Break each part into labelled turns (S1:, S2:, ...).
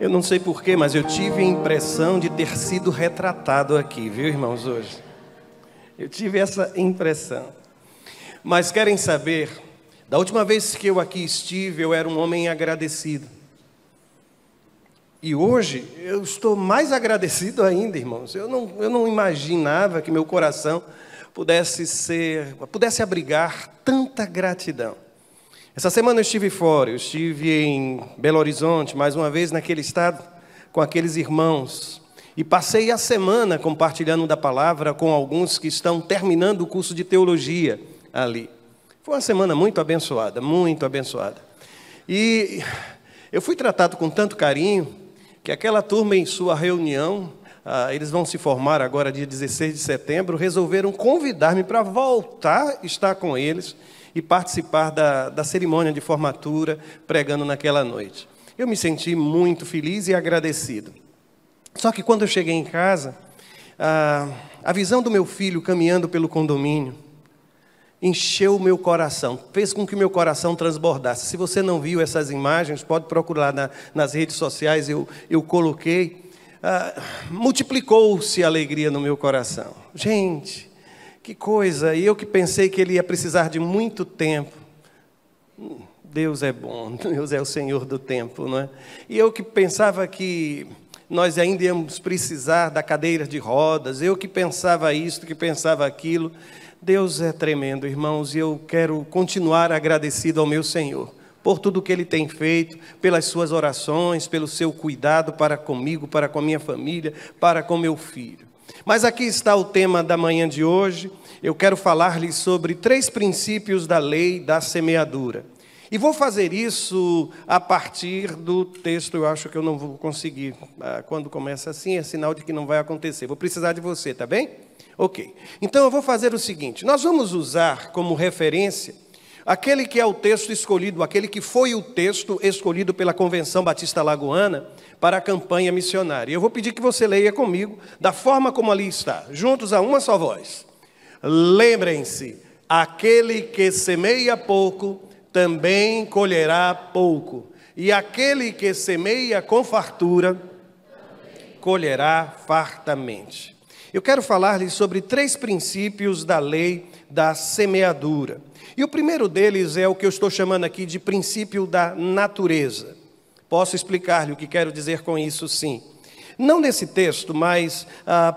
S1: Eu não sei porquê, mas eu tive a impressão de ter sido retratado aqui, viu, irmãos, hoje? Eu tive essa impressão. Mas querem saber, da última vez que eu aqui estive, eu era um homem agradecido. E hoje eu estou mais agradecido ainda, irmãos. Eu não imaginava que meu coração pudesse abrigar tanta gratidão. Essa semana eu estive fora, eu estive em Belo Horizonte, mais uma vez naquele estado, com aqueles irmãos. E passei a semana compartilhando da palavra com alguns que estão terminando o curso de teologia ali. Foi uma semana muito abençoada, muito abençoada. E eu fui tratado com tanto carinho, que aquela turma em sua reunião, eles vão se formar agora dia 16 de setembro, resolveram convidar-me para voltar a estar com eles e participar da cerimônia de formatura, pregando naquela noite. Eu me senti muito feliz e agradecido. Só que quando eu cheguei em casa, a visão do meu filho caminhando pelo condomínio encheu o meu coração, fez com que o meu coração transbordasse. Se você não viu essas imagens, pode procurar nas redes sociais, eu coloquei. Multiplicou-se a alegria no meu coração. Gente, que coisa! E eu que pensei que ele ia precisar de muito tempo. Deus é bom, Deus é o Senhor do tempo, não é? E eu que pensava que nós ainda íamos precisar da cadeira de rodas, eu que pensava isso, que pensava aquilo. Deus é tremendo, irmãos, e eu quero continuar agradecido ao meu Senhor por tudo que Ele tem feito, pelas suas orações, pelo seu cuidado para comigo, para com a minha família, para com meu filho. Mas aqui está o tema da manhã de hoje. Eu quero falar-lhes sobre 3 princípios da lei da semeadura. E vou fazer isso a partir do texto. Eu acho que eu não vou conseguir. Quando começa assim, é sinal de que não vai acontecer. Vou precisar de você, tá bem? Ok. Então eu vou fazer o seguinte. Nós vamos usar como referência aquele que é o texto escolhido, aquele que foi o texto escolhido pela Convenção Batista Alagoana para a campanha missionária. Eu vou pedir que você leia comigo da forma como ali está, juntos a uma só voz. Lembrem-se, aquele que semeia pouco, também colherá pouco. E aquele que semeia com fartura, colherá fartamente. Eu quero falar-lhes sobre 3 princípios da lei da semeadura. E o primeiro deles é o que eu estou chamando aqui de princípio da natureza. Posso explicar-lhe o que quero dizer com isso, sim. Não nesse texto, mas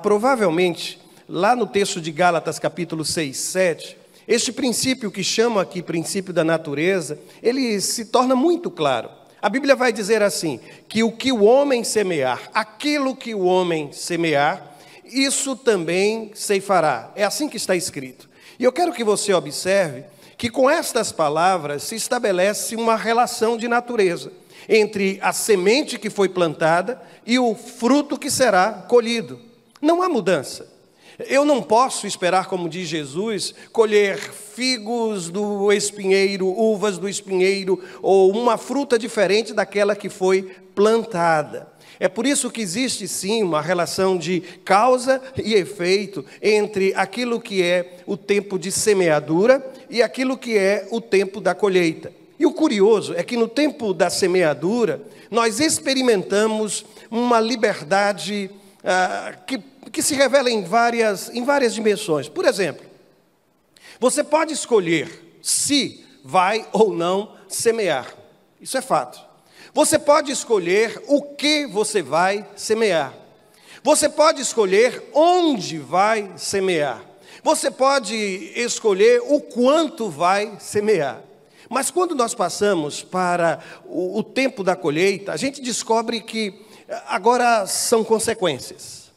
S1: provavelmente lá no texto de Gálatas, capítulo 6, 7, este princípio que chamo aqui princípio da natureza, ele se torna muito claro. A Bíblia vai dizer assim, que o que o homem semear, aquilo que o homem semear, isso também ceifará. É assim que está escrito. E eu quero que você observe que com estas palavras se estabelece uma relação de natureza entre a semente que foi plantada e o fruto que será colhido. Não há mudança. Eu não posso esperar, como diz Jesus, colher figos do espinheiro, uvas do espinheiro, ou uma fruta diferente daquela que foi plantada. É por isso que existe sim uma relação de causa e efeito entre aquilo que é o tempo de semeadura e aquilo que é o tempo da colheita. E o curioso é que no tempo da semeadura, nós experimentamos uma liberdade que se revela em várias dimensões. Por exemplo, você pode escolher se vai ou não semear. Isso é fato. Você pode escolher o que você vai semear. Você pode escolher onde vai semear. Você pode escolher o quanto vai semear. Mas quando nós passamos para o tempo da colheita, a gente descobre que agora são consequências.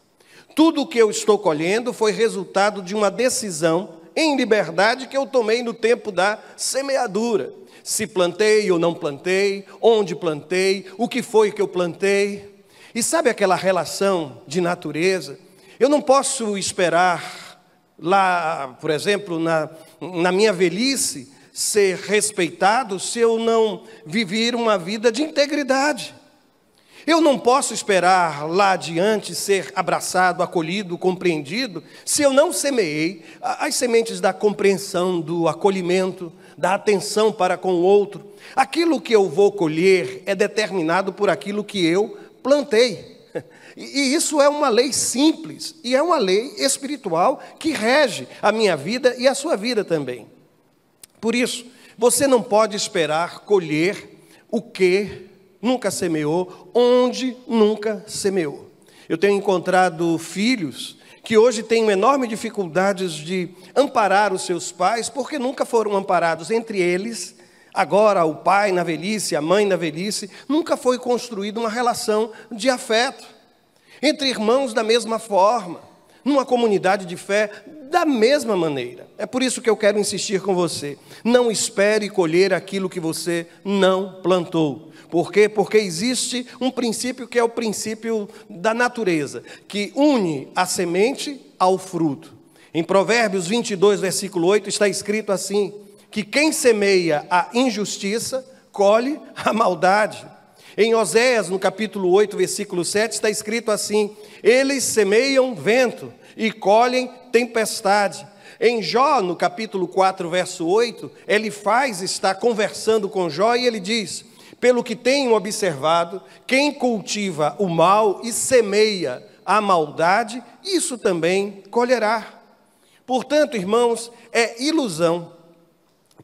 S1: Tudo o que eu estou colhendo foi resultado de uma decisão em liberdade que eu tomei no tempo da semeadura. Se plantei ou não plantei, onde plantei, o que foi que eu plantei. E sabe aquela relação de natureza? Eu não posso esperar lá, por exemplo, na minha velhice, ser respeitado se eu não viver uma vida de integridade. Eu não posso esperar lá adiante ser abraçado, acolhido, compreendido, se eu não semeei as sementes da compreensão, do acolhimento, da atenção para com o outro. Aquilo que eu vou colher é determinado por aquilo que eu plantei. E isso é uma lei simples, e é uma lei espiritual que rege a minha vida e a sua vida também. Por isso, você não pode esperar colher o que nunca semeou, onde nunca semeou. Eu tenho encontrado filhos que hoje têm enormes dificuldades de amparar os seus pais, porque nunca foram amparados entre eles. Agora, o pai na velhice, a mãe na velhice, nunca foi construída uma relação de afeto. Entre irmãos da mesma forma, numa comunidade de fé da mesma maneira. É por isso que eu quero insistir com você. Não espere colher aquilo que você não plantou. Por quê? Porque existe um princípio que é o princípio da natureza, que une a semente ao fruto. Em Provérbios 22, versículo 8, está escrito assim, que quem semeia a injustiça, colhe a maldade. Em Oséias, no capítulo 8, versículo 7, está escrito assim, eles semeiam vento e colhem tempestade. Em Jó, no capítulo 4, verso 8, Elifaz está conversando com Jó e ele diz, pelo que tenho observado, quem cultiva o mal e semeia a maldade, isso também colherá. Portanto, irmãos, é ilusão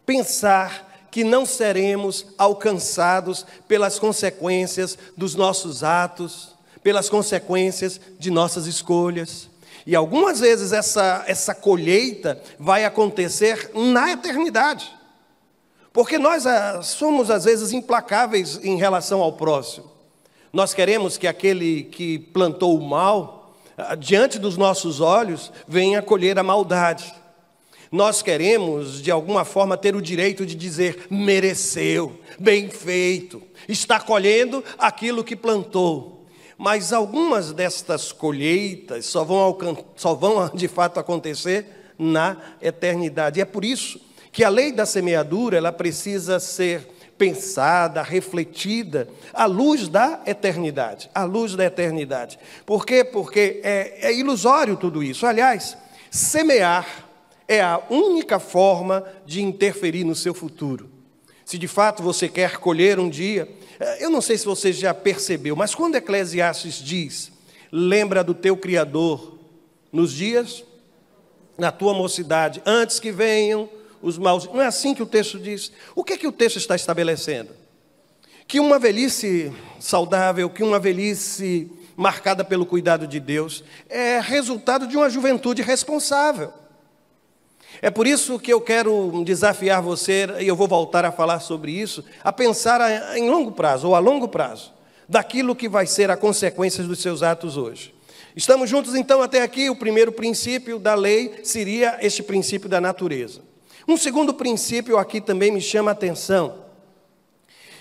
S1: pensar que não seremos alcançados pelas consequências dos nossos atos, pelas consequências de nossas escolhas. E algumas vezes essa colheita vai acontecer na eternidade. Porque nós somos, às vezes, implacáveis em relação ao próximo. Nós queremos que aquele que plantou o mal, diante dos nossos olhos, venha colher a maldade. Nós queremos, de alguma forma, ter o direito de dizer, mereceu, bem feito, está colhendo aquilo que plantou. Mas algumas destas colheitas só vão de fato acontecer na eternidade. E é por isso que a lei da semeadura, ela precisa ser pensada, refletida, à luz da eternidade. À luz da eternidade. Por quê? Porque é ilusório tudo isso. Aliás, semear é a única forma de interferir no seu futuro. Se de fato você quer colher um dia, eu não sei se você já percebeu, mas quando Eclesiastes diz, lembra do teu Criador nos dias, na tua mocidade, antes que venham os maus. Não é assim que o texto diz. O que é que o texto está estabelecendo? Que uma velhice saudável, que uma velhice marcada pelo cuidado de Deus, é resultado de uma juventude responsável. É por isso que eu quero desafiar você, e eu vou voltar a falar sobre isso, a pensar em longo prazo, ou a longo prazo, daquilo que vai ser a consequência dos seus atos hoje. Estamos juntos então até aqui, o primeiro princípio da lei seria este princípio da natureza. Um segundo princípio aqui também me chama a atenção,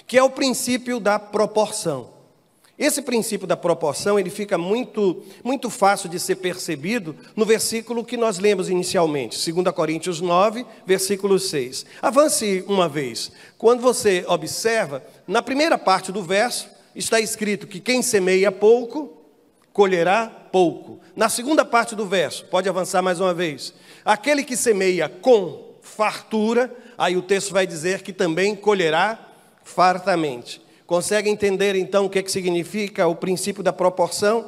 S1: que é o princípio da proporção. Esse princípio da proporção, ele fica muito fácil de ser percebido no versículo que nós lemos inicialmente, 2 Coríntios 9, versículo 6. Avance uma vez. Quando você observa, na primeira parte do verso, está escrito que quem semeia pouco, colherá pouco. Na segunda parte do verso, pode avançar mais uma vez, aquele que semeia com fartura, aí o texto vai dizer que também colherá fartamente. Consegue entender, então, o que significa o princípio da proporção?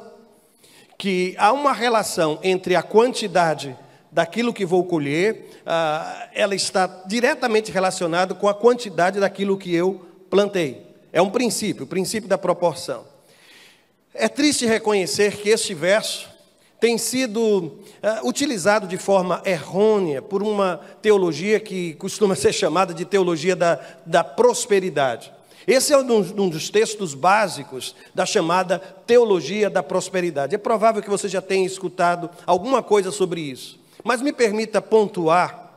S1: Que há uma relação entre a quantidade daquilo que vou colher, ela está diretamente relacionada com a quantidade daquilo que eu plantei. É um princípio, o princípio da proporção. É triste reconhecer que este verso tem sido utilizado de forma errônea por uma teologia que costuma ser chamada de teologia da prosperidade. Esse é um dos textos básicos da chamada teologia da prosperidade. É provável que você já tenha escutado alguma coisa sobre isso. Mas me permita pontuar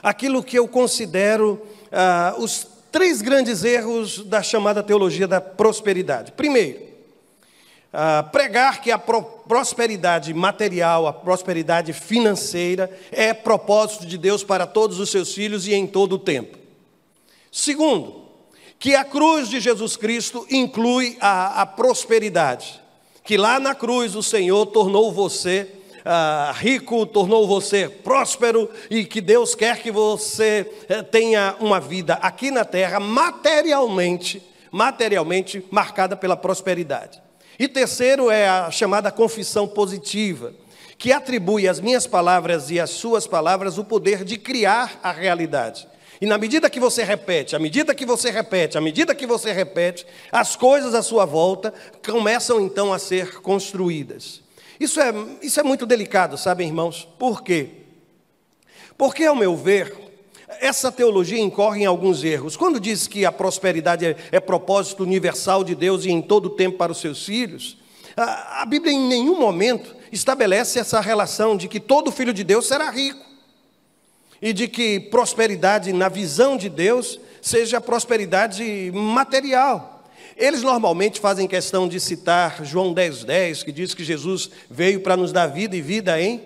S1: aquilo que eu considero os 3 grandes erros da chamada teologia da prosperidade. Primeiro, pregar que a prosperidade material, a prosperidade financeira é propósito de Deus para todos os seus filhos e em todo o tempo. Segundo, que a cruz de Jesus Cristo inclui a prosperidade, que lá na cruz o Senhor tornou você rico, tornou você próspero, e que Deus quer que você tenha uma vida aqui na terra materialmente materialmente marcada pela prosperidade. E terceiro é a chamada confissão positiva, que atribui às minhas palavras e às suas palavras o poder de criar a realidade. E na medida que você repete, à medida que você repete, à medida que você repete, as coisas à sua volta começam então a ser construídas. Isso é muito delicado, sabem, irmãos? Por quê? Porque, ao meu ver, essa teologia incorre em alguns erros. Quando diz que a prosperidade é propósito universal de Deus e em todo o tempo para os seus filhos, a Bíblia em nenhum momento estabelece essa relação de que todo filho de Deus será rico. E de que prosperidade, na visão de Deus, seja prosperidade material. Eles normalmente fazem questão de citar João 10:10, que diz que Jesus veio para nos dar vida e vida em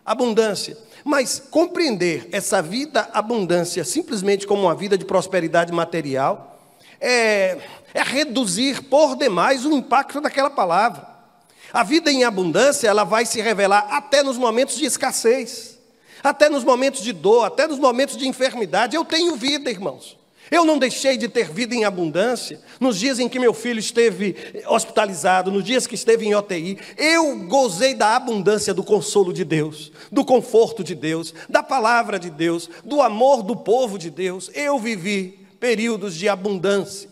S1: abundância. Mas compreender essa vida abundância simplesmente como uma vida de prosperidade material é reduzir por demais o impacto daquela palavra. A vida em abundância, ela vai se revelar até nos momentos de escassez. Até nos momentos de dor, até nos momentos de enfermidade. Eu tenho vida, irmãos. Eu não deixei de ter vida em abundância. Nos dias em que meu filho esteve hospitalizado, nos dias que esteve em UTI, eu gozei da abundância do consolo de Deus, do conforto de Deus, da palavra de Deus, do amor do povo de Deus. Eu vivi períodos de abundância.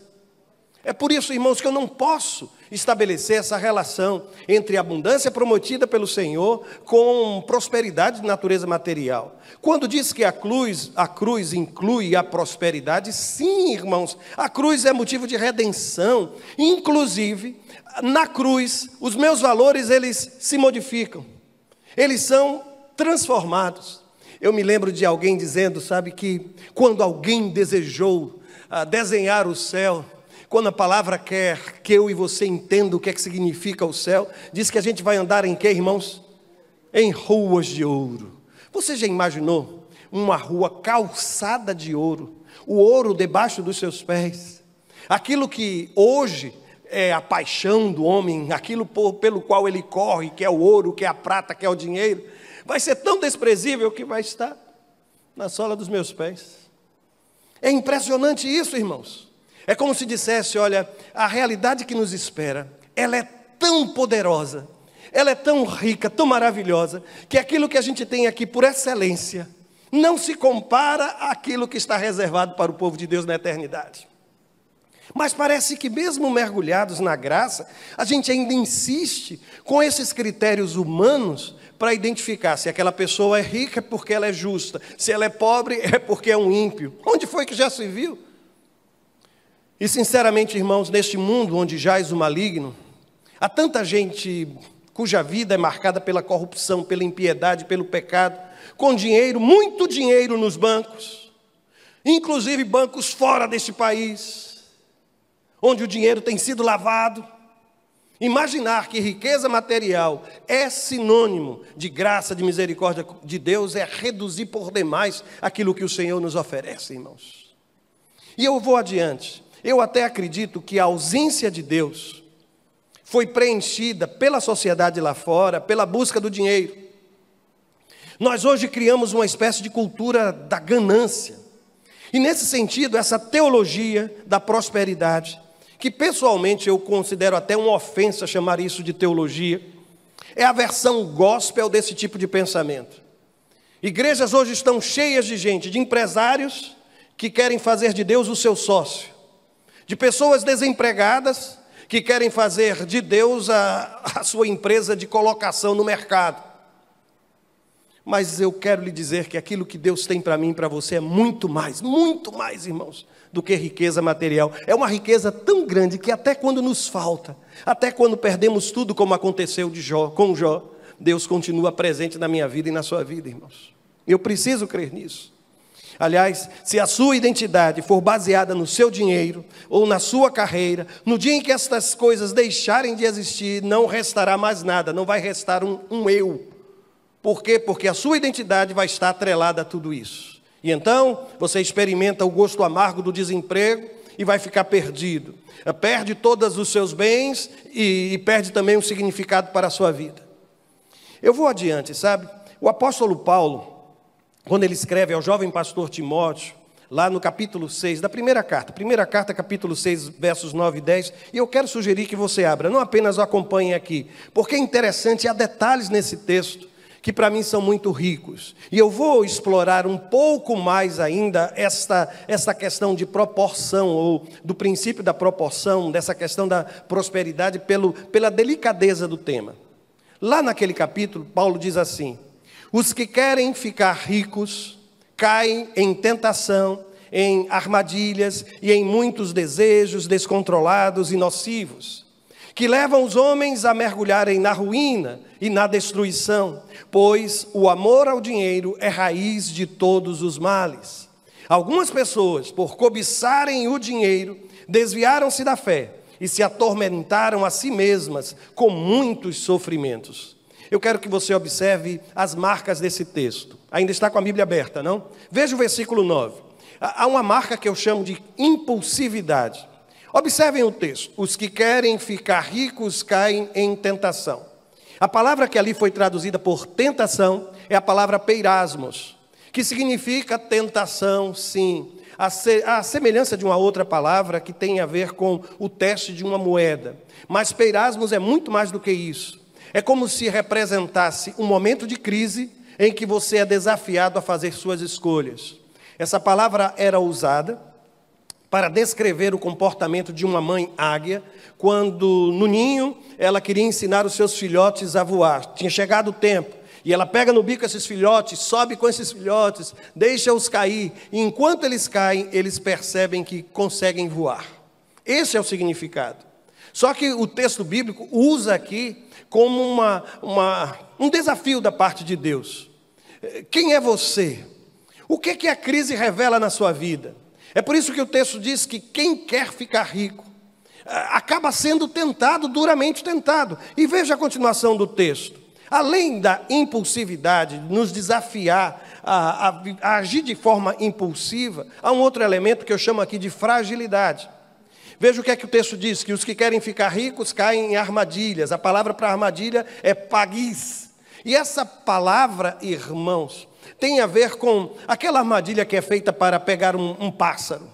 S1: É por isso, irmãos, que eu não posso estabelecer essa relação entre a abundância prometida pelo Senhor com prosperidade de natureza material. Quando diz que a cruz inclui a prosperidade, sim, irmãos, a cruz é motivo de redenção. Inclusive, na cruz, os meus valores, eles se modificam. Eles são transformados. Eu me lembro de alguém dizendo, sabe, que quando alguém desejou desenhar o céu, quando a palavra quer que eu e você entenda o que é que significa o céu, diz que a gente vai andar em quê, irmãos? Em ruas de ouro. Você já imaginou uma rua calçada de ouro? O ouro debaixo dos seus pés? Aquilo que hoje é a paixão do homem, aquilo pelo qual ele corre, que é o ouro, que é a prata, que é o dinheiro, vai ser tão desprezível que vai estar na sola dos meus pés. É impressionante isso, irmãos. É como se dissesse, olha, a realidade que nos espera, ela é tão poderosa, ela é tão rica, tão maravilhosa, que aquilo que a gente tem aqui por excelência, não se compara àquilo que está reservado para o povo de Deus na eternidade. Mas parece que mesmo mergulhados na graça, a gente ainda insiste com esses critérios humanos para identificar se aquela pessoa é rica é porque ela é justa, se ela é pobre é porque é um ímpio. Onde foi que já se viu? E sinceramente, irmãos, neste mundo onde jaz o maligno, há tanta gente cuja vida é marcada pela corrupção, pela impiedade, pelo pecado, com dinheiro, muito dinheiro nos bancos, inclusive bancos fora deste país, onde o dinheiro tem sido lavado. Imaginar que riqueza material é sinônimo de graça, de misericórdia de Deus, é reduzir por demais aquilo que o Senhor nos oferece, irmãos. E eu vou adiante. Eu até acredito que a ausência de Deus foi preenchida pela sociedade lá fora, pela busca do dinheiro. Nós hoje criamos uma espécie de cultura da ganância. E nesse sentido, essa teologia da prosperidade, que pessoalmente eu considero até uma ofensa chamar isso de teologia, é a versão gospel desse tipo de pensamento. Igrejas hoje estão cheias de gente, de empresários que querem fazer de Deus o seu sócio, de pessoas desempregadas que querem fazer de Deus a sua empresa de colocação no mercado. Mas eu quero lhe dizer que aquilo que Deus tem para mim e para você é muito mais, irmãos, do que riqueza material. É uma riqueza tão grande que até quando nos falta, até quando perdemos tudo, como aconteceu com Jó, Deus continua presente na minha vida e na sua vida, irmãos. Eu preciso crer nisso. Aliás, se a sua identidade for baseada no seu dinheiro ou na sua carreira, no dia em que estas coisas deixarem de existir, não restará mais nada, não vai restar um eu. Por quê? Porque a sua identidade vai estar atrelada a tudo isso. E então, você experimenta o gosto amargo do desemprego e vai ficar perdido. Perde todos os seus bens e perde também o significado para a sua vida. Eu vou adiante, sabe? O apóstolo Paulo, quando ele escreve ao jovem pastor Timóteo, lá no capítulo 6 da primeira carta, capítulo 6, versos 9 e 10, e eu quero sugerir que você abra, não apenas o acompanhe aqui, porque é interessante, há detalhes nesse texto que para mim são muito ricos, e eu vou explorar um pouco mais ainda esta questão de proporção, ou do princípio da proporção, dessa questão da prosperidade, pela delicadeza do tema. Lá naquele capítulo, Paulo diz assim: os que querem ficar ricos caem em tentação, em armadilhas e em muitos desejos descontrolados e nocivos, que levam os homens a mergulharem na ruína e na destruição, pois o amor ao dinheiro é raiz de todos os males. Algumas pessoas, por cobiçarem o dinheiro, desviaram-se da fé e se atormentaram a si mesmas com muitos sofrimentos. Eu quero que você observe as marcas desse texto. Ainda está com a Bíblia aberta, não? Veja o versículo 9. Há uma marca que eu chamo de impulsividade. Observem o texto. Os que querem ficar ricos caem em tentação. A palavra que ali foi traduzida por tentação é a palavra peirasmos, que significa tentação, sim. A semelhança de uma outra palavra que tem a ver com o teste de uma moeda. Mas peirasmos é muito mais do que isso. É como se representasse um momento de crise em que você é desafiado a fazer suas escolhas. Essa palavra era usada para descrever o comportamento de uma mãe águia, quando no ninho ela queria ensinar os seus filhotes a voar. Tinha chegado o tempo, e ela pega no bico esses filhotes, sobe com esses filhotes, deixa-os cair, e enquanto eles caem, eles percebem que conseguem voar. Esse é o significado. Só que o texto bíblico usa aqui como um desafio da parte de Deus. Quem é você? O que a crise revela na sua vida? É por isso que o texto diz que quem quer ficar rico acaba sendo tentado, duramente tentado. E veja a continuação do texto. Além da impulsividade, nos desafiar a agir de forma impulsiva, há um outro elemento que eu chamo aqui de fragilidade. Veja o que o texto diz, que os que querem ficar ricos caem em armadilhas. A palavra para armadilha é pagis. E essa palavra, irmãos, tem a ver com aquela armadilha que é feita para pegar um pássaro,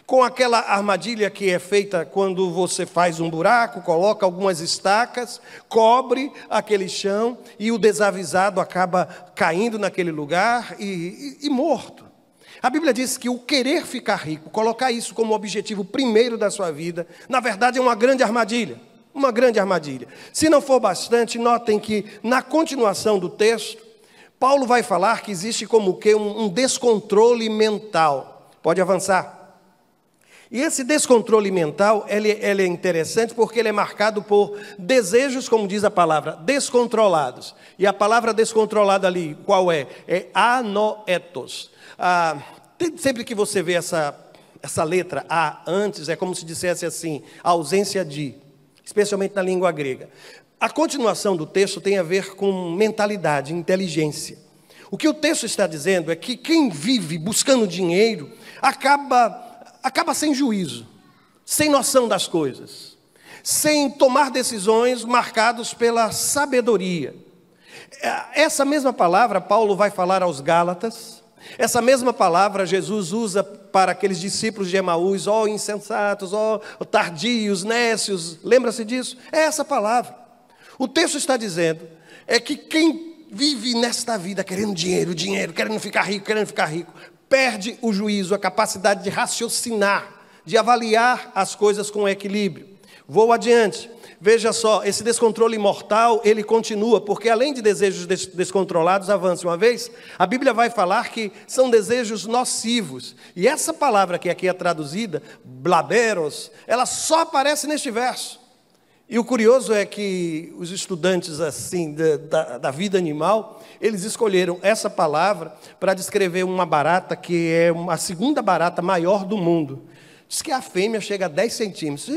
S1: com aquela armadilha que é feita quando você faz um buraco, coloca algumas estacas, cobre aquele chão e o desavisado acaba caindo naquele lugar e morto. A Bíblia diz que o querer ficar rico, colocar isso como objetivo primeiro da sua vida, na verdade é uma grande armadilha. Uma grande armadilha. Se não for bastante, notem que na continuação do texto, Paulo vai falar que existe como que um descontrole mental. Pode avançar. E esse descontrole mental, ele é interessante porque ele é marcado por desejos, como diz a palavra, descontrolados. E a palavra descontrolada ali, qual é? É anoetos. Sempre que você vê essa letra A antes, é como se dissesse assim, a ausência de, especialmente na língua grega. A continuação do texto tem a ver com mentalidade, inteligência. O que o texto está dizendo é que quem vive buscando dinheiro acaba sem juízo, sem noção das coisas, sem tomar decisões marcadas pela sabedoria. Essa mesma palavra Paulo vai falar aos Gálatas. Essa mesma palavra Jesus usa para aqueles discípulos de Emaús, ó insensatos, ó tardios, nécios, lembra-se disso? É essa palavra. O texto está dizendo, é que quem vive nesta vida querendo dinheiro, querendo ficar rico, perde o juízo, a capacidade de raciocinar, de avaliar as coisas com equilíbrio. Vou adiante. Veja só, esse descontrole mortal, ele continua, porque além de desejos descontrolados, avance uma vez, a Bíblia vai falar que são desejos nocivos. E essa palavra que aqui é traduzida, blaberos, ela só aparece neste verso. E o curioso é que os estudantes assim da vida animal, eles escolheram essa palavra para descrever uma barata que é a segunda barata maior do mundo. Diz que a fêmea chega a 10 centímetros. Você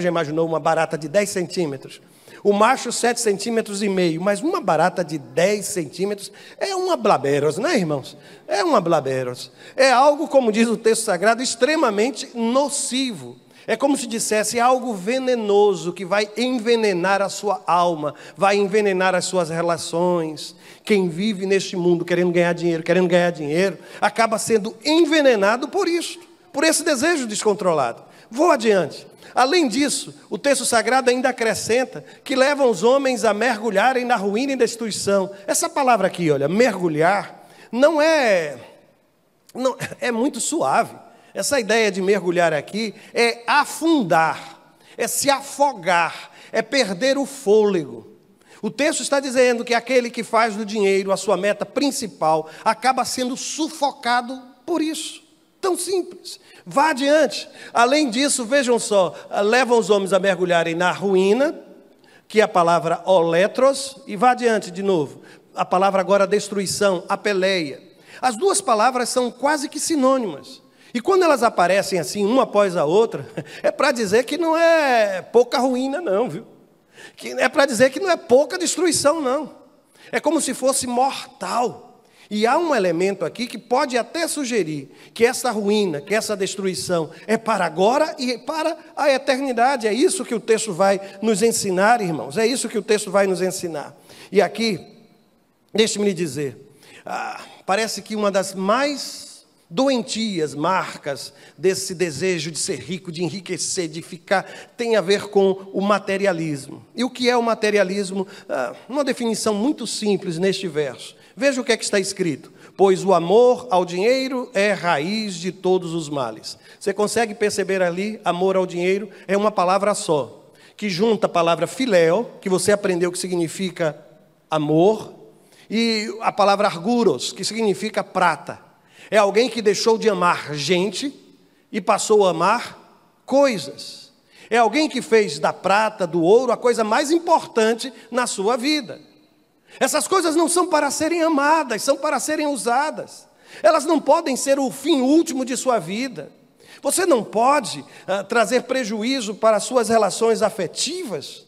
S1: imaginou uma barata de 10 centímetros? O macho 7 centímetros e meio, mas uma barata de 10 centímetros é uma blaberos, não é, irmãos? É uma blaberos. É algo, como diz o texto sagrado, extremamente nocivo. É como se dissesse algo venenoso que vai envenenar a sua alma, vai envenenar as suas relações. Quem vive neste mundo querendo ganhar dinheiro, acaba sendo envenenado por isso, por esse desejo descontrolado. Vou adiante. Além disso, o texto sagrado ainda acrescenta que levam os homens a mergulharem na ruína e destruição. Essa palavra aqui, olha, mergulhar, não é muito suave. Essa ideia de mergulhar aqui é afundar, é se afogar, é perder o fôlego. O texto está dizendo que aquele que faz do dinheiro a sua meta principal acaba sendo sufocado por isso. Tão simples. Vá adiante. Além disso, vejam só, levam os homens a mergulharem na ruína, que é a palavra oletros, e vá adiante de novo. A palavra agora destruição, apeleia. As duas palavras são quase que sinônimas. E quando elas aparecem assim, uma após a outra, é para dizer que não é pouca ruína não, viu? Que é para dizer que não é pouca destruição não. É como se fosse mortal. E há um elemento aqui que pode até sugerir que essa ruína, que essa destruição é para agora e para a eternidade. É isso que o texto vai nos ensinar, irmãos. É isso que o texto vai nos ensinar. E aqui, deixe-me lhe dizer, parece que uma das mais doentias marcas desse desejo de ser rico, de enriquecer, de ficar, tem a ver com o materialismo. E o que é o materialismo? Uma definição muito simples neste verso. Veja o que é que está escrito. Pois o amor ao dinheiro é raiz de todos os males. Você consegue perceber ali, amor ao dinheiro é uma palavra só, que junta a palavra filéu, que você aprendeu que significa amor, e a palavra arguros, que significa prata. É alguém que deixou de amar gente e passou a amar coisas. É alguém que fez da prata, do ouro, a coisa mais importante na sua vida. Essas coisas não são para serem amadas, são para serem usadas. Elas não podem ser o fim último de sua vida. Você não pode trazer prejuízo para as suas relações afetivas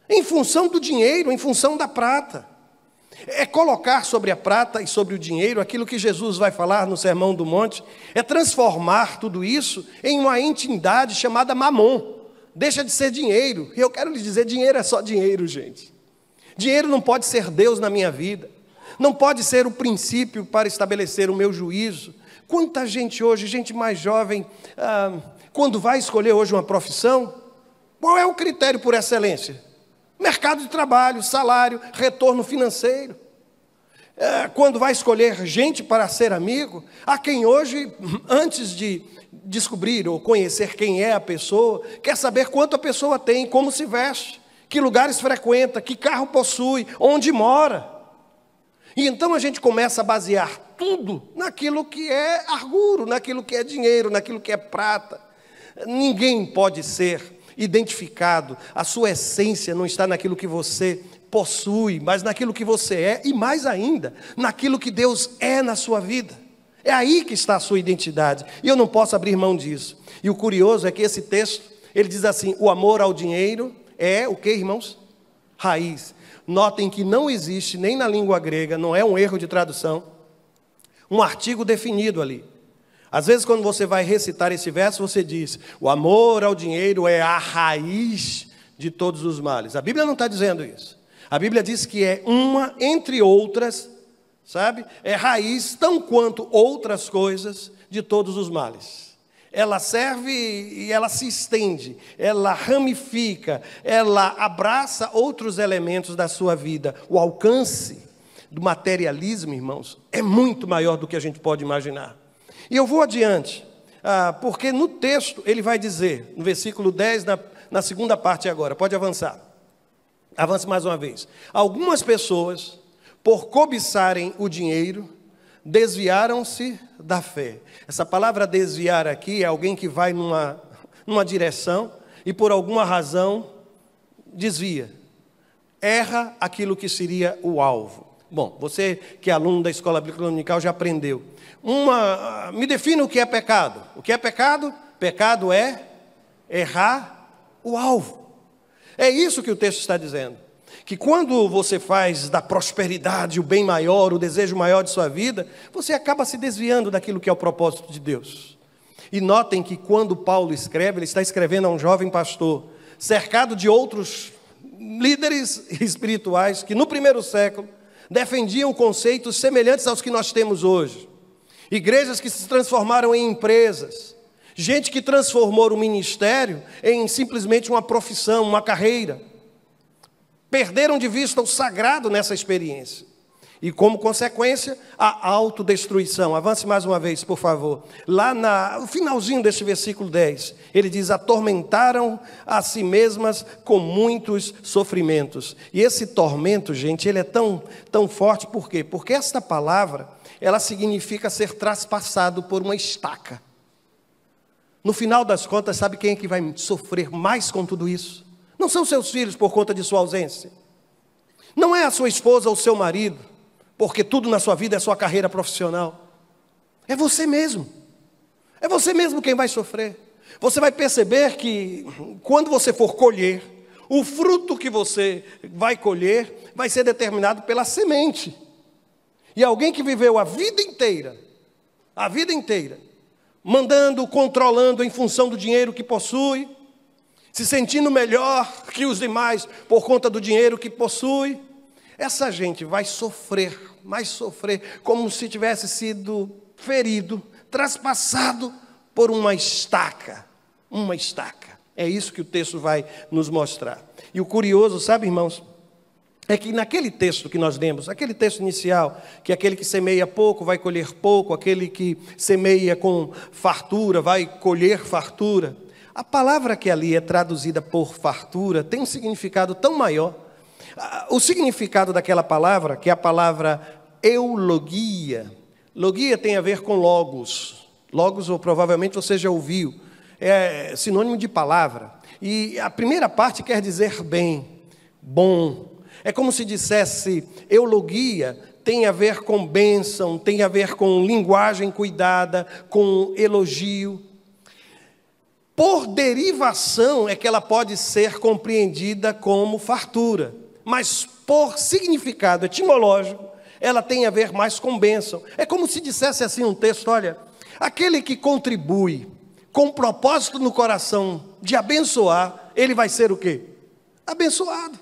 S1: em função do dinheiro, em função da prata. É colocar sobre a prata e sobre o dinheiro aquilo que Jesus vai falar no Sermão do Monte, é transformar tudo isso em uma entidade chamada mamon. Deixa de ser dinheiro. E eu quero lhe dizer, dinheiro é só dinheiro, gente. Dinheiro não pode ser Deus na minha vida. Não pode ser o princípio para estabelecer o meu juízo. Quanta gente hoje, gente mais jovem, quando vai escolher hoje uma profissão, qual é o critério por excelência? Mercado de trabalho, salário, retorno financeiro. Quando vai escolher gente para ser amigo, há quem hoje, antes de descobrir ou conhecer quem é a pessoa, quer saber quanto a pessoa tem, como se veste, que lugares frequenta, que carro possui, onde mora. E então a gente começa a basear tudo naquilo que é arguro, naquilo que é dinheiro, naquilo que é prata. Ninguém pode ser identificado, a sua essência não está naquilo que você possui, mas naquilo que você é, e mais ainda, naquilo que Deus é na sua vida. É aí que está a sua identidade, e eu não posso abrir mão disso. E o curioso é que esse texto, ele diz assim, o amor ao dinheiro é o que, irmãos? Raiz. Notem que não existe, nem na língua grega, não é um erro de tradução, um artigo definido ali. Às vezes, quando você vai recitar esse verso, você diz, o amor ao dinheiro é a raiz de todos os males. A Bíblia não está dizendo isso. A Bíblia diz que é uma, entre outras, sabe? É raiz, tão quanto outras coisas, de todos os males. Ela serve e ela se estende, ela ramifica, ela abraça outros elementos da sua vida. O alcance do materialismo, irmãos, é muito maior do que a gente pode imaginar. E eu vou adiante, porque no texto ele vai dizer, no versículo 10, na segunda parte agora, pode avançar. Avance mais uma vez. Algumas pessoas, por cobiçarem o dinheiro, desviaram-se da fé. Essa palavra desviar aqui é alguém que vai numa direção e por alguma razão desvia. Erra aquilo que seria o alvo. Bom, você que é aluno da Escola Bíblica Dominical já aprendeu. Me defina o que é pecado. O que é pecado? Pecado é errar o alvo. É isso que o texto está dizendo. Que quando você faz da prosperidade o bem maior, o desejo maior de sua vida, você acaba se desviando daquilo que é o propósito de Deus. E notem que quando Paulo escreve, ele está escrevendo a um jovem pastor, cercado de outros líderes espirituais que no primeiro século defendiam conceitos semelhantes aos que nós temos hoje. Igrejas que se transformaram em empresas, gente que transformou o ministério em simplesmente uma profissão, uma carreira. Perderam de vista o sagrado nessa experiência. E como consequência, a autodestruição. Avance mais uma vez, por favor. Lá no finalzinho deste versículo 10, ele diz: atormentaram a si mesmas com muitos sofrimentos. E esse tormento, gente, ele é tão forte, por quê? Porque esta palavra, ela significa ser traspassado por uma estaca. No final das contas, sabe quem é que vai sofrer mais com tudo isso? Não são seus filhos por conta de sua ausência. Não é a sua esposa ou seu marido, porque tudo na sua vida é sua carreira profissional. É você mesmo. É você mesmo quem vai sofrer. Você vai perceber que quando você for colher, o fruto que você vai colher vai ser determinado pela semente. E alguém que viveu a vida inteira, mandando, controlando em função do dinheiro que possui, se sentindo melhor que os demais por conta do dinheiro que possui, essa gente vai sofrer, como se tivesse sido ferido, traspassado por uma estaca. Uma estaca. É isso que o texto vai nos mostrar. E o curioso, sabe, irmãos, é que naquele texto que nós lemos, aquele texto inicial, que aquele que semeia pouco vai colher pouco, aquele que semeia com fartura vai colher fartura. A palavra que ali é traduzida por fartura tem um significado tão maior. O significado daquela palavra, que é a palavra eulogia. Logia tem a ver com logos. Logos, ou provavelmente você já ouviu, é sinônimo de palavra. E a primeira parte quer dizer bem, bom. É como se dissesse, eulogia tem a ver com bênção, tem a ver com linguagem cuidada, com elogio. Por derivação é que ela pode ser compreendida como fartura. Mas por significado etimológico, ela tem a ver mais com bênção. É como se dissesse assim um texto, olha, aquele que contribui com propósito no coração de abençoar, ele vai ser o quê? Abençoado.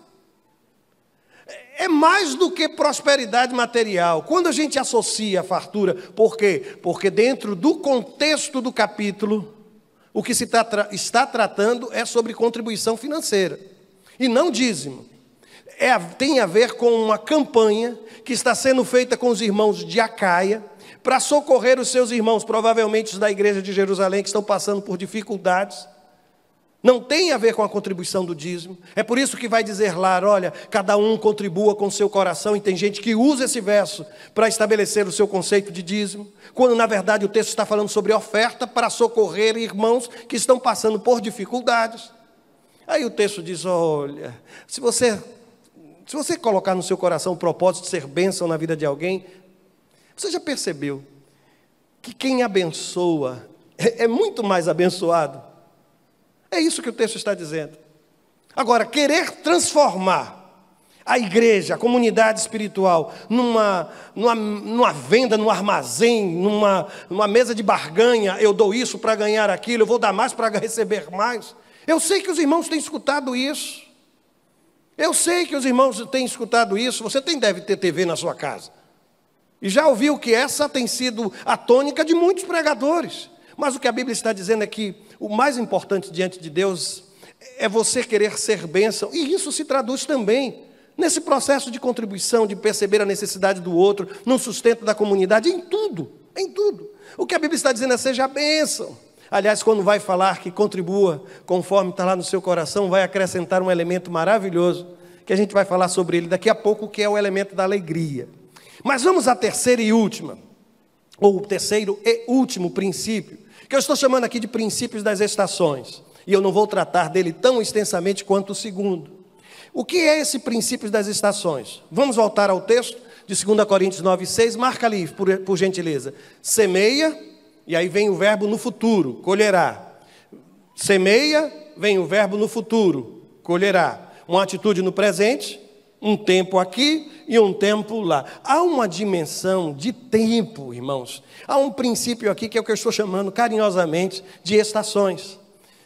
S1: É mais do que prosperidade material. Quando a gente associa a fartura, por quê? Porque dentro do contexto do capítulo, o que se está tratando é sobre contribuição financeira, e não dízimo. Tem a ver com uma campanha que está sendo feita com os irmãos de Acaia, para socorrer os seus irmãos, provavelmente da igreja de Jerusalém, que estão passando por dificuldades. Não tem a ver com a contribuição do dízimo. É por isso que vai dizer lá, olha, cada um contribua com o seu coração, e tem gente que usa esse verso para estabelecer o seu conceito de dízimo, quando na verdade o texto está falando sobre oferta para socorrer irmãos que estão passando por dificuldades. Aí o texto diz, olha, se você colocar no seu coração o propósito de ser bênção na vida de alguém, você já percebeu que quem abençoa é muito mais abençoado? É isso que o texto está dizendo. Agora, querer transformar a igreja, a comunidade espiritual, numa venda, num armazém, numa mesa de barganha, eu dou isso para ganhar aquilo, eu vou dar mais para receber mais. Eu sei que os irmãos têm escutado isso. Você deve ter TV na sua casa. E já ouviu que essa tem sido a tônica de muitos pregadores. Mas o que a Bíblia está dizendo é que o mais importante diante de Deus é você querer ser bênção. E isso se traduz também nesse processo de contribuição, de perceber a necessidade do outro, no sustento da comunidade, em tudo. O que a Bíblia está dizendo é seja bênção. Aliás, quando vai falar que contribua conforme está lá no seu coração, vai acrescentar um elemento maravilhoso, que a gente vai falar sobre ele daqui a pouco, que é o elemento da alegria. Mas vamos à terceira e última, ou o terceiro e último princípio, que eu estou chamando aqui de princípios das estações, e eu não vou tratar dele tão extensamente quanto o segundo. O que é esse princípio das estações? Vamos voltar ao texto de 2 Coríntios 9:6, marca ali, por gentileza. Semeia, e aí vem o verbo no futuro, colherá. Semeia, vem o verbo no futuro, colherá. Uma atitude no presente, Um tempo aqui e um tempo lá. Há uma dimensão de tempo, irmãos. Há um princípio aqui que é o que eu estou chamando carinhosamente de estações.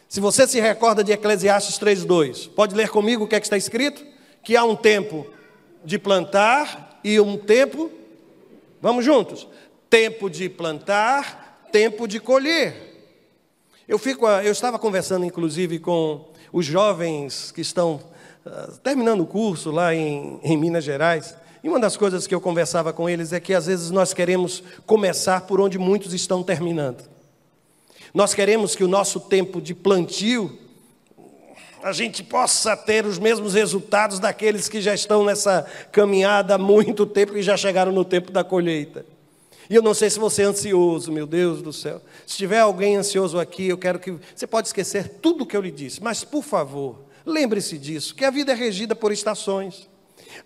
S1: Se você se recorda de Eclesiastes 3:2, pode ler comigo o que é que está escrito? Que há um tempo de plantar e um tempo, vamos juntos, tempo de plantar, tempo de colher. Eu estava conversando inclusive com os jovens que estão terminando o curso lá em Minas Gerais, e uma das coisas que eu conversava com eles é que às vezes nós queremos começar por onde muitos estão terminando. Nós queremos que o nosso tempo de plantio, a gente possa ter os mesmos resultados daqueles que já estão nessa caminhada há muito tempo e já chegaram no tempo da colheita. E eu não sei se você é ansioso, meu Deus do céu. Se tiver alguém ansioso aqui, eu quero que... Você pode esquecer tudo o que eu lhe disse, mas por favor, lembre-se disso, que a vida é regida por estações.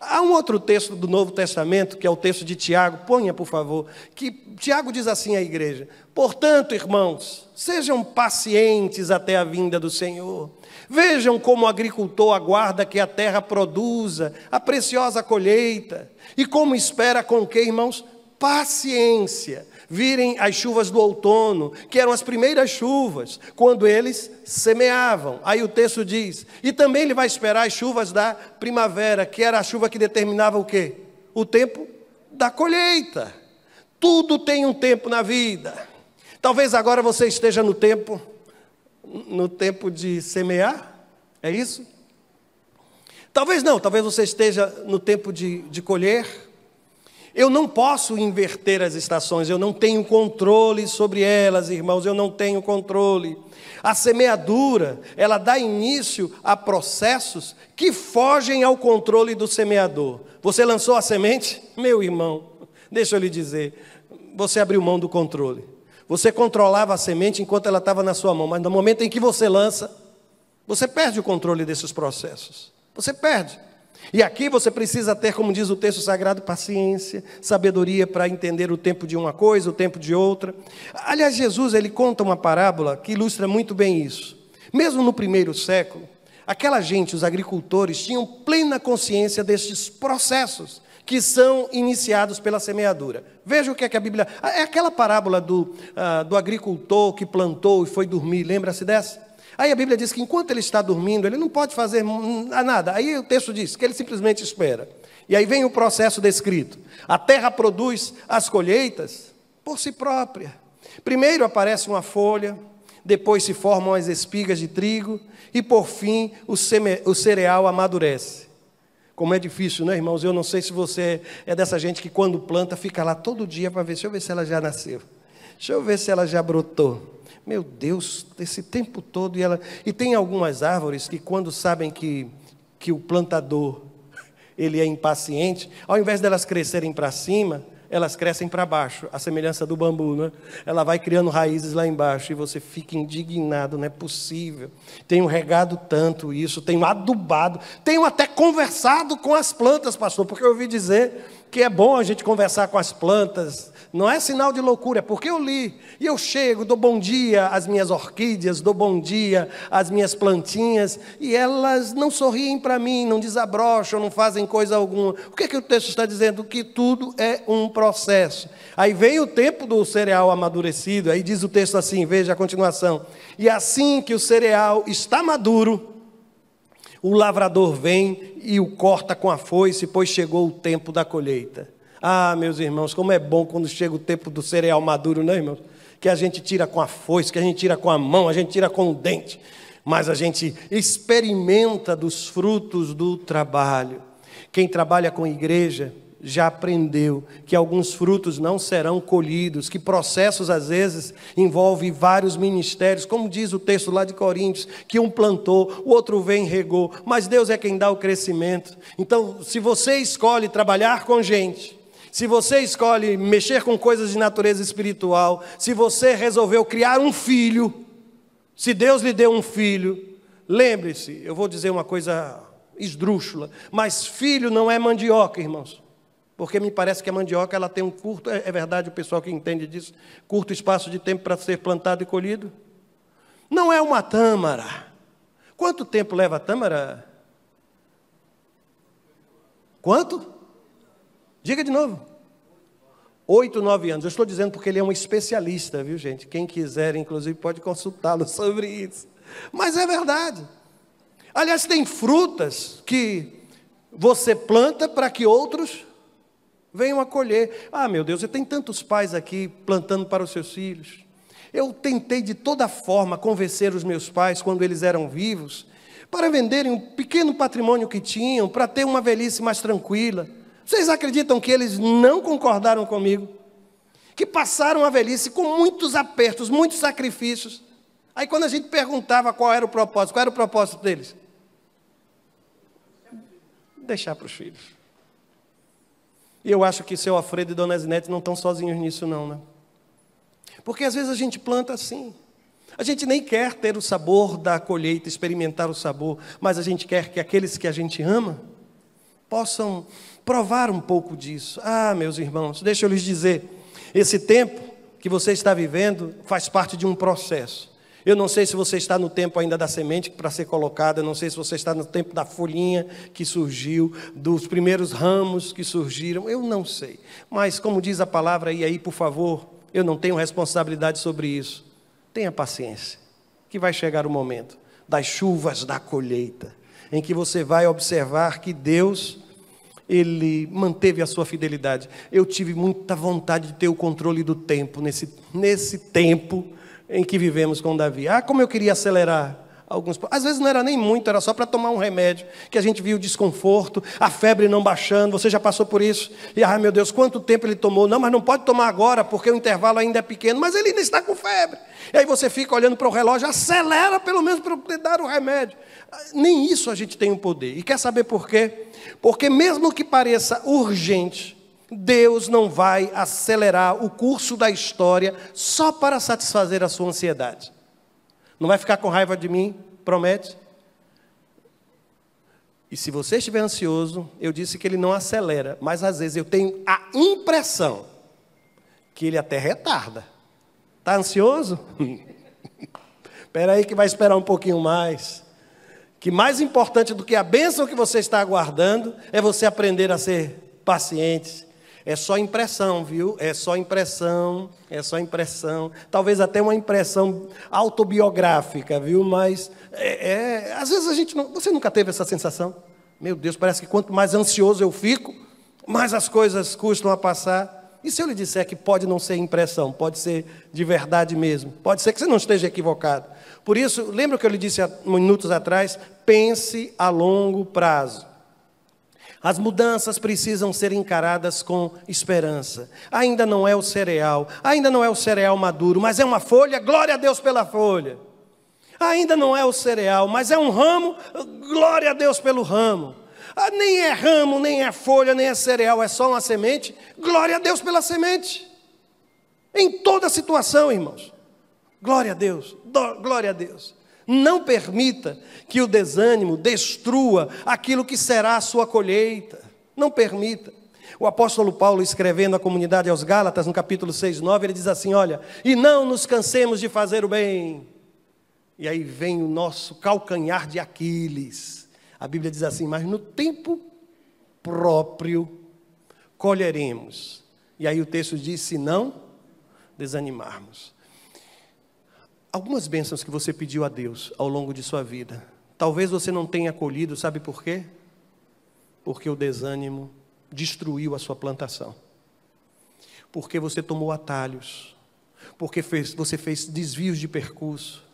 S1: Há um outro texto do Novo Testamento, que é o texto de Tiago, ponha por favor, que Tiago diz assim à igreja: portanto, irmãos, sejam pacientes até a vinda do Senhor. Vejam como o agricultor aguarda que a terra produza a preciosa colheita, e como espera com que, irmãos? Paciência, virem as chuvas do outono, que eram as primeiras chuvas, quando eles semeavam. Aí o texto diz, e também ele vai esperar as chuvas da primavera, que era a chuva que determinava o quê? O tempo da colheita. Tudo tem um tempo na vida. Talvez agora você esteja no tempo de semear, é isso? Talvez não, talvez você esteja no tempo de colher. Eu não posso inverter as estações, eu não tenho controle sobre elas, irmãos, eu não tenho controle. A semeadura, ela dá início a processos que fogem ao controle do semeador. Você lançou a semente? Meu irmão, deixa eu lhe dizer, você abriu mão do controle. Você controlava a semente enquanto ela estava na sua mão, mas no momento em que você lança, você perde o controle desses processos. Você perde. E aqui você precisa ter, como diz o texto sagrado, paciência, sabedoria para entender o tempo de uma coisa, o tempo de outra. Aliás, Jesus, ele conta uma parábola que ilustra muito bem isso. Mesmo no primeiro século, aquela gente, os agricultores, tinham plena consciência destes processos que são iniciados pela semeadura. Veja o que é que a Bíblia... É aquela parábola do agricultor que plantou e foi dormir, lembra-se dessa? Aí a Bíblia diz que enquanto ele está dormindo, ele não pode fazer nada. Aí o texto diz que ele simplesmente espera. E aí vem o processo descrito. A terra produz as colheitas por si própria. Primeiro aparece uma folha, depois se formam as espigas de trigo e por fim o cereal amadurece. Como é difícil, né, irmãos? Eu não sei se você é dessa gente que quando planta fica lá todo dia para ver, deixa eu ver se ela já nasceu. Deixa eu ver se ela já brotou. Meu Deus, esse tempo todo. E tem algumas árvores que quando sabem que o plantador ele é impaciente, ao invés delas crescerem para cima, elas crescem para baixo, a semelhança do bambu, né? Ela vai criando raízes lá embaixo e você fica indignado, não é possível. Tenho regado tanto isso, tenho adubado, tenho até conversado com as plantas, pastor, porque eu ouvi dizer que é bom a gente conversar com as plantas. Não é sinal de loucura, é porque eu li. E eu chego, dou bom dia às minhas orquídeas, dou bom dia às minhas plantinhas, e elas não sorriem para mim, não desabrocham, não fazem coisa alguma. O que é que o texto está dizendo? Que tudo é um processo. Aí vem o tempo do cereal amadurecido, aí diz o texto assim, veja a continuação. E assim que o cereal está maduro, o lavrador vem e o corta com a foice, pois chegou o tempo da colheita. Ah, meus irmãos, como é bom quando chega o tempo do cereal maduro, né, irmãos? Que a gente tira com a foice, que a gente tira com a mão, a gente tira com o dente, mas a gente experimenta dos frutos do trabalho. Quem trabalha com igreja já aprendeu que alguns frutos não serão colhidos, que processos às vezes envolvem vários ministérios, como diz o texto lá de Coríntios, que um plantou, o outro vem e regou, mas Deus é quem dá o crescimento. Então, se você escolhe trabalhar com gente, se você escolhe mexer com coisas de natureza espiritual, se você resolveu criar um filho, se Deus lhe deu um filho, lembre-se, eu vou dizer uma coisa esdrúxula, mas filho não é mandioca, irmãos. Porque me parece que a mandioca ela tem um curto, é verdade o pessoal que entende disso, curto espaço de tempo para ser plantado e colhido? Não é uma tâmara. Quanto tempo leva a tâmara? Quanto? Diga de novo. 8, 9 anos. Eu estou dizendo porque ele é um especialista, viu, gente? Quem quiser, inclusive, pode consultá-lo sobre isso. Mas é verdade. Aliás, tem frutas que você planta para que outros venham a colher. Ah, meu Deus, eu tenho tantos pais aqui plantando para os seus filhos. Eu tentei de toda forma convencer os meus pais, quando eles eram vivos, para venderem um pequeno patrimônio que tinham, para ter uma velhice mais tranquila. Vocês acreditam que eles não concordaram comigo? Que passaram a velhice com muitos apertos, muitos sacrifícios. Aí quando a gente perguntava qual era o propósito deles? Deixar para os filhos. E eu acho que seu Alfredo e Dona Zinete não estão sozinhos nisso não, né? Porque às vezes a gente planta assim. A gente nem quer ter o sabor da colheita, experimentar o sabor, mas a gente quer que aqueles que a gente ama possam provar um pouco disso. Ah, meus irmãos, deixa eu lhes dizer, esse tempo que você está vivendo faz parte de um processo. Eu não sei se você está no tempo ainda da semente para ser colocada, eu não sei se você está no tempo da folhinha que surgiu, dos primeiros ramos que surgiram, eu não sei. Mas como diz a palavra, e aí, por favor, eu não tenho responsabilidade sobre isso. Tenha paciência, que vai chegar o momento das chuvas da colheita, em que você vai observar que Deus, Ele manteve a sua fidelidade. Eu tive muita vontade de ter o controle do tempo, nesse tempo em que vivemos com Davi. Ah, como eu queria acelerar alguns... Às vezes não era nem muito, era só para tomar um remédio, que a gente viu o desconforto, a febre não baixando, você já passou por isso, e meu Deus, quanto tempo ele tomou? Não, mas não pode tomar agora, porque o intervalo ainda é pequeno, mas ele ainda está com febre. E aí você fica olhando para o relógio, acelera pelo menos para poder dar o remédio. Nem isso a gente tem o poder. E quer saber por quê? Porque mesmo que pareça urgente, Deus não vai acelerar o curso da história só para satisfazer a sua ansiedade. Não vai ficar com raiva de mim, promete? E se você estiver ansioso, eu disse que ele não acelera, mas às vezes eu tenho a impressão que ele até retarda. Está ansioso? Espera aí que vai esperar um pouquinho mais. Que mais importante do que a bênção que você está aguardando é você aprender a ser paciente. É só impressão, viu? É só impressão, é só impressão. Talvez até uma impressão autobiográfica, viu? Mas, às vezes a gente não... Você nunca teve essa sensação? Meu Deus, parece que quanto mais ansioso eu fico, mais as coisas custam a passar. E se eu lhe disser que pode não ser impressão, pode ser de verdade mesmo? Pode ser que você não esteja equivocado. Por isso, lembra o que eu lhe disse há minutos atrás? Pense a longo prazo. As mudanças precisam ser encaradas com esperança. Ainda não é o cereal maduro, mas é uma folha, glória a Deus pela folha. Ainda não é o cereal, mas é um ramo, glória a Deus pelo ramo. Nem é ramo, nem é folha, nem é cereal, é só uma semente, glória a Deus pela semente. Em toda situação, irmãos, glória a Deus, glória a Deus. Não permita que o desânimo destrua aquilo que será a sua colheita. Não permita. O apóstolo Paulo, escrevendo à comunidade aos Gálatas, no capítulo 6, 9, ele diz assim, olha, e não nos cansemos de fazer o bem. E aí vem o nosso calcanhar de Aquiles. A Bíblia diz assim, mas no tempo próprio colheremos. E aí o texto diz, se não desanimarmos. Algumas bênçãos que você pediu a Deus ao longo de sua vida, talvez você não tenha colhido, sabe por quê? Porque o desânimo destruiu a sua plantação. Porque você tomou atalhos. Porque você fez desvios de percurso.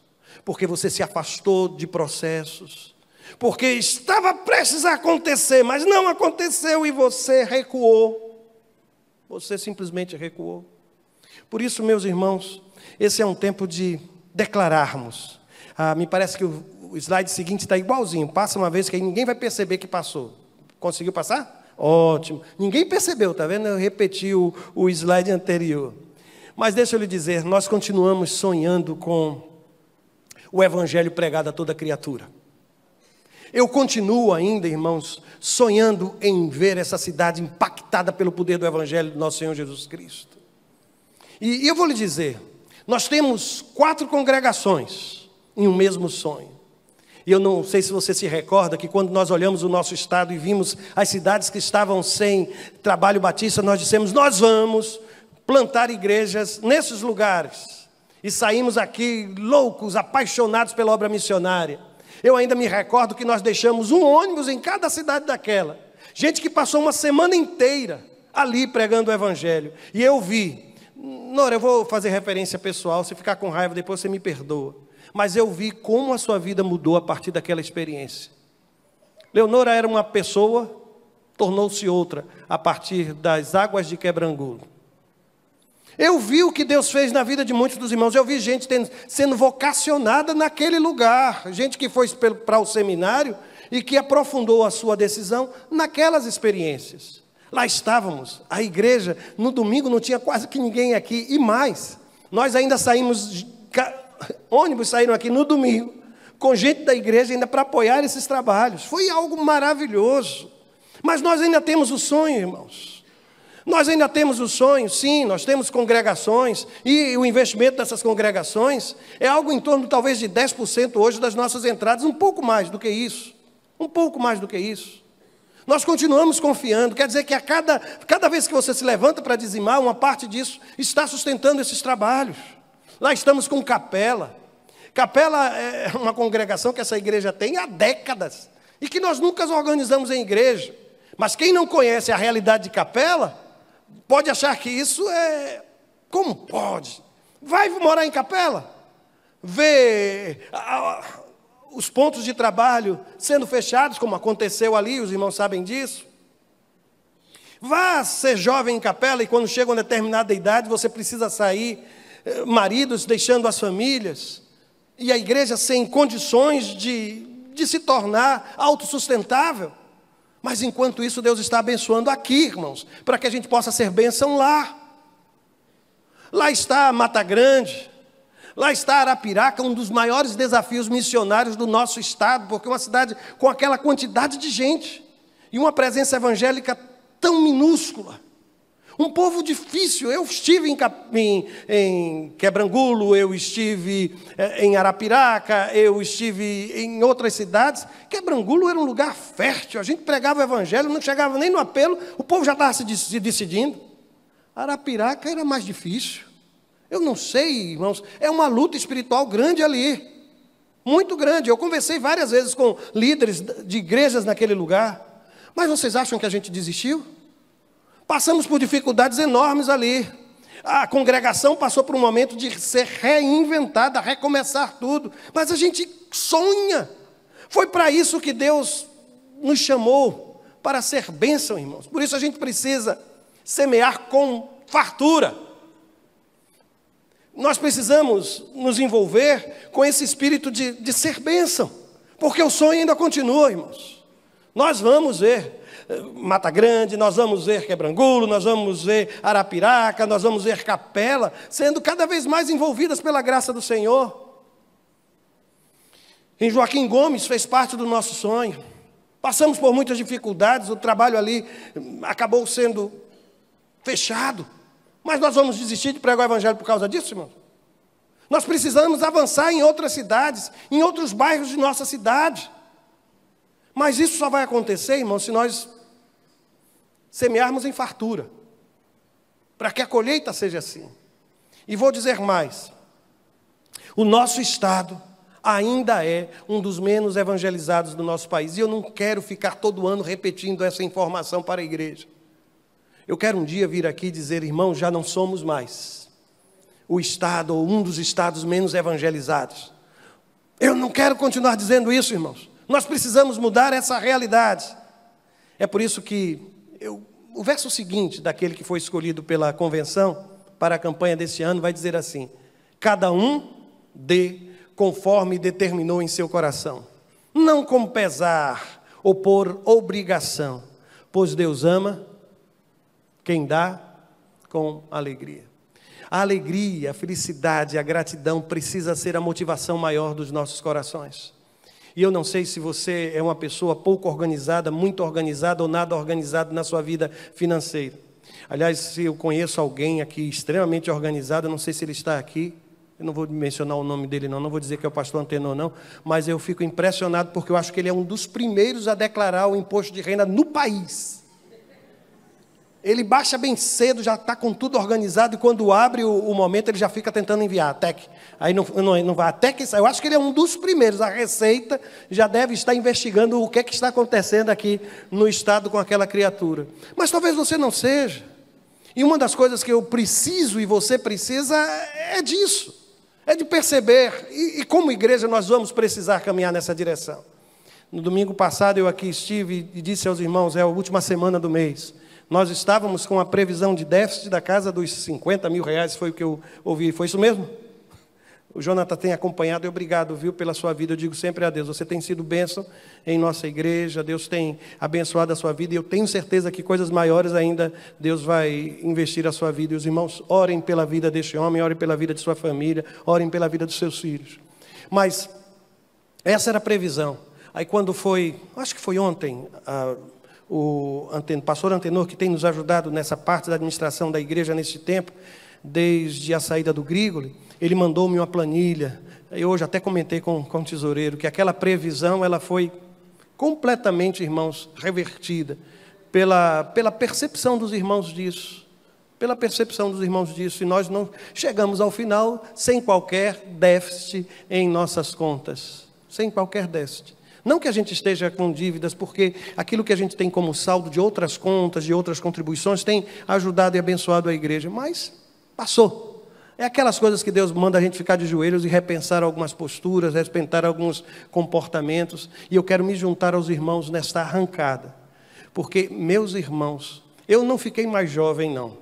S1: Porque você se afastou de processos. Porque estava prestes a acontecer, mas não aconteceu e você recuou. Você simplesmente recuou. Por isso, meus irmãos, esse é um tempo de declararmos. Me parece que o slide seguinte está igualzinho. Passa uma vez que aí ninguém vai perceber que passou. Conseguiu passar? Ótimo. Ninguém percebeu, está vendo? Eu repeti o slide anterior. Mas deixa eu lhe dizer, nós continuamos sonhando com o evangelho pregado a toda criatura. Eu continuo ainda, irmãos, sonhando em ver essa cidade impactada pelo poder do evangelho do nosso Senhor Jesus Cristo. E eu vou lhe dizer, nós temos 4 congregações em um mesmo sonho. E eu não sei se você se recorda que quando nós olhamos o nosso estado e vimos as cidades que estavam sem trabalho batista, nós dissemos, nós vamos plantar igrejas nesses lugares. E saímos aqui loucos, apaixonados pela obra missionária. Eu ainda me recordo que nós deixamos um ônibus em cada cidade daquela. Gente que passou uma semana inteira ali pregando o evangelho. E eu vi, Nora, eu vou fazer referência pessoal, se ficar com raiva depois você me perdoa. Mas eu vi como a sua vida mudou a partir daquela experiência. Leonora era uma pessoa, tornou-se outra a partir das águas de Quebrangulo. Eu vi o que Deus fez na vida de muitos dos irmãos. Eu vi gente sendo vocacionada naquele lugar. Gente que foi para o seminário e que aprofundou a sua decisão naquelas experiências. Lá estávamos, a igreja, no domingo não tinha quase que ninguém aqui. E mais, nós ainda saímos, ônibus saíram aqui no domingo, com gente da igreja ainda para apoiar esses trabalhos. Foi algo maravilhoso. Mas nós ainda temos o sonho, irmãos. Nós ainda temos o sonho, sim, nós temos congregações, e o investimento dessas congregações é algo em torno talvez de 10% hoje das nossas entradas, um pouco mais do que isso, Nós continuamos confiando, quer dizer que cada vez que você se levanta para dizimar, uma parte disso está sustentando esses trabalhos. Lá estamos com Capela. Capela é uma congregação que essa igreja tem há décadas, e que nós nunca organizamos em igreja. Mas quem não conhece a realidade de Capela, pode achar que isso é... Como pode? Vai morar em Capela? Vê os pontos de trabalho sendo fechados, como aconteceu ali, os irmãos sabem disso. Vá ser jovem em Capela e quando chega uma determinada idade, você precisa sair, maridos deixando as famílias, e a igreja sem condições de se tornar autossustentável. Mas enquanto isso, Deus está abençoando aqui, irmãos, para que a gente possa ser bênção lá. Lá está Mata Grande, lá está Arapiraca, um dos maiores desafios missionários do nosso estado, porque é uma cidade com aquela quantidade de gente, e uma presença evangélica tão minúscula. Um povo difícil. Eu estive em Quebrangulo, eu estive em Arapiraca, eu estive em outras cidades. Quebrangulo era um lugar fértil, a gente pregava o evangelho, não chegava nem no apelo, o povo já estava se decidindo. Arapiraca era mais difícil. Eu não sei, irmãos, é uma luta espiritual grande ali, muito grande. Eu conversei várias vezes com líderes de igrejas naquele lugar, mas vocês acham que a gente desistiu? Passamos por dificuldades enormes ali. A congregação passou por um momento de ser reinventada, recomeçar tudo. Mas a gente sonha. Foi para isso que Deus nos chamou, para ser bênção, irmãos. Por isso a gente precisa semear com fartura. Nós precisamos nos envolver com esse espírito de ser bênção. Porque o sonho ainda continua, irmãos. Nós vamos ver Mata Grande, nós vamos ver Quebrangulo, nós vamos ver Arapiraca, nós vamos ver Capela, sendo cada vez mais envolvidas pela graça do Senhor. Em Joaquim Gomes fez parte do nosso sonho. Passamos por muitas dificuldades, o trabalho ali acabou sendo fechado. Mas nós vamos desistir de pregar o evangelho por causa disso, irmão? Nós precisamos avançar em outras cidades, em outros bairros de nossa cidade. Mas isso só vai acontecer, irmão, se nós semearmos em fartura, para que a colheita seja assim. E vou dizer mais, o nosso estado ainda é um dos menos evangelizados do nosso país, e eu não quero ficar todo ano repetindo essa informação para a igreja. Eu quero um dia vir aqui e dizer, irmão, já não somos mais o estado, ou um dos estados menos evangelizados. Eu não quero continuar dizendo isso, irmãos. Nós precisamos mudar essa realidade. É por isso que o verso seguinte daquele que foi escolhido pela convenção para a campanha desse ano vai dizer assim: cada um dê conforme determinou em seu coração, não com pesar ou por obrigação, pois Deus ama quem dá com alegria. A alegria, a felicidade, a gratidão precisa ser a motivação maior dos nossos corações. E eu não sei se você é uma pessoa pouco organizada, muito organizada ou nada organizado na sua vida financeira. Aliás, se eu conheço alguém aqui extremamente organizado, não sei se ele está aqui, Eu não vou mencionar o nome dele, não vou dizer que é o pastor Antenor, não, mas eu fico impressionado porque eu acho que ele é um dos primeiros a declarar o imposto de renda no país. Ele baixa bem cedo, já está com tudo organizado, e quando abre o momento, ele já fica tentando enviar, até que, aí não vai, até que sai. Eu acho que ele é um dos primeiros, a Receita já deve estar investigando o que está acontecendo aqui no estado com aquela criatura. Mas talvez você não seja, e uma das coisas que eu preciso e você precisa é disso. É de perceber, e como igreja nós vamos precisar caminhar nessa direção. No domingo passado eu aqui estive e disse aos irmãos, é a última semana do mês, nós estávamos com a previsão de déficit da casa dos 50 mil reais, foi o que eu ouvi, foi isso mesmo? O Jonathan tem acompanhado, e obrigado, viu, pela sua vida. Eu digo sempre a Deus, você tem sido bênção em nossa igreja, Deus tem abençoado a sua vida, e eu tenho certeza que coisas maiores ainda Deus vai investir a sua vida. E os irmãos, orem pela vida deste homem, orem pela vida de sua família, orem pela vida dos seus filhos. Mas essa era a previsão. Aí quando foi, acho que foi ontem, o pastor Antenor, que tem nos ajudado nessa parte da administração da igreja nesse tempo, desde a saída do Grigoli, ele mandou-me uma planilha. Eu hoje até comentei com o tesoureiro que aquela previsão ela foi completamente, irmãos, revertida pela percepção dos irmãos disso. Pela percepção dos irmãos disso. E nós não chegamos ao final sem qualquer déficit em nossas contas. Sem qualquer déficit. Não que a gente esteja com dívidas, porque aquilo que a gente tem como saldo de outras contas, de outras contribuições, tem ajudado e abençoado a igreja. Mas passou. É aquelas coisas que Deus manda a gente ficar de joelhos e repensar algumas posturas, repensar alguns comportamentos. E eu quero me juntar aos irmãos nesta arrancada. Porque, meus irmãos, eu não fiquei mais jovem, não,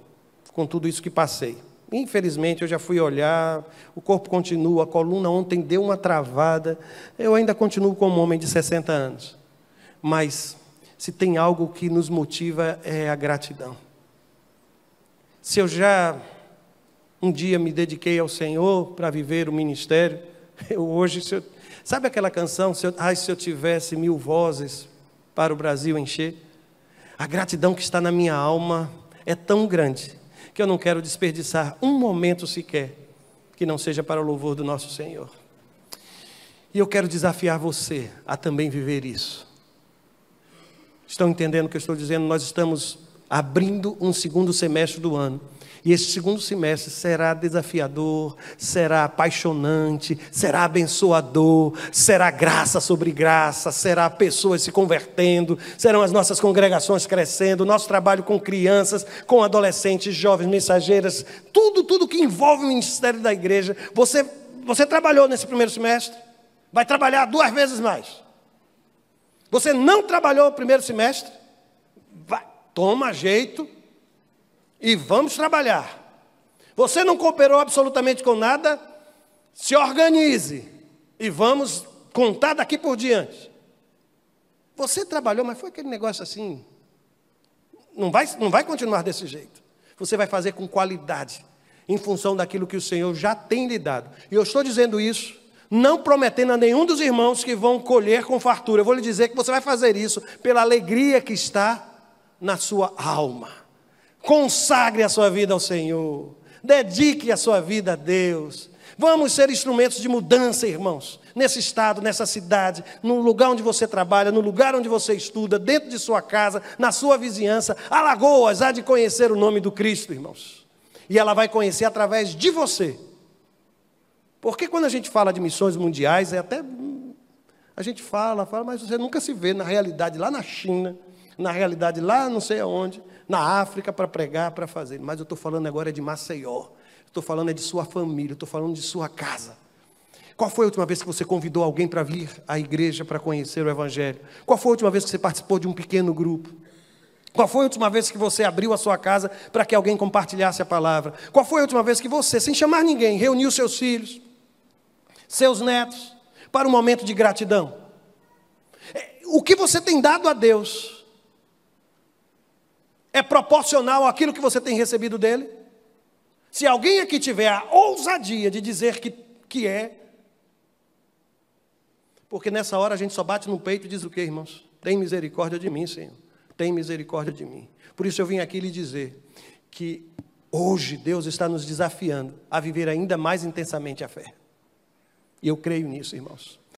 S1: com tudo isso que passei. Infelizmente, eu já fui olhar, o corpo continua, a coluna ontem deu uma travada. Eu ainda continuo como um homem de 60 anos. Mas, se tem algo que nos motiva, é a gratidão. Se eu já um dia me dediquei ao Senhor para viver o ministério, eu hoje, sabe aquela canção, se eu tivesse 1000 vozes para o Brasil encher? A gratidão que está na minha alma é tão grande, que eu não quero desperdiçar um momento sequer, que não seja para o louvor do nosso Senhor. E eu quero desafiar você a também viver isso. Estão entendendo o que eu estou dizendo? Nós estamos abrindo um segundo semestre do ano. E esse segundo semestre será desafiador, será apaixonante, será abençoador, será graça sobre graça, será pessoas se convertendo, serão as nossas congregações crescendo, nosso trabalho com crianças, com adolescentes, jovens, mensageiras, tudo que envolve o ministério da igreja. Você trabalhou nesse primeiro semestre, vai trabalhar 2 vezes mais. Você não trabalhou no primeiro semestre, toma jeito e vamos trabalhar. Você não cooperou absolutamente com nada, se organize e vamos contar daqui por diante. Você trabalhou, mas foi aquele negócio assim, não vai continuar desse jeito. Você vai fazer com qualidade, em função daquilo que o Senhor já tem lhe dado. E eu estou dizendo isso, não prometendo a nenhum dos irmãos que vão colher com fartura. Eu vou lhe dizer que você vai fazer isso pela alegria que está na sua alma. Consagre a sua vida ao Senhor. Dedique a sua vida a Deus. Vamos ser instrumentos de mudança, irmãos. Nesse estado, nessa cidade, no lugar onde você trabalha, no lugar onde você estuda, dentro de sua casa, na sua vizinhança. Alagoas há de conhecer o nome do Cristo, irmãos. E ela vai conhecer através de você. Porque quando a gente fala de missões mundiais, a gente fala, mas você nunca se vê na realidade lá na China, na realidade lá não sei aonde, na África para pregar, para fazer. Mas eu estou falando agora de Maceió, estou falando de sua família, estou falando de sua casa. Qual foi a última vez que você convidou alguém para vir à igreja para conhecer o Evangelho? Qual foi a última vez que você participou de um pequeno grupo? Qual foi a última vez que você abriu a sua casa para que alguém compartilhasse a palavra? Qual foi a última vez que você, sem chamar ninguém, reuniu seus filhos, seus netos, para um momento de gratidão? O que você tem dado a Deus é proporcional àquilo que você tem recebido dele? Se alguém aqui tiver a ousadia de dizer que é, porque nessa hora a gente só bate no peito e diz o quê, irmãos? Tem misericórdia de mim, Senhor. Tem misericórdia de mim. Por isso eu vim aqui lhe dizer que Hoje Deus está nos desafiando a viver ainda mais intensamente a fé. E eu creio nisso, irmãos.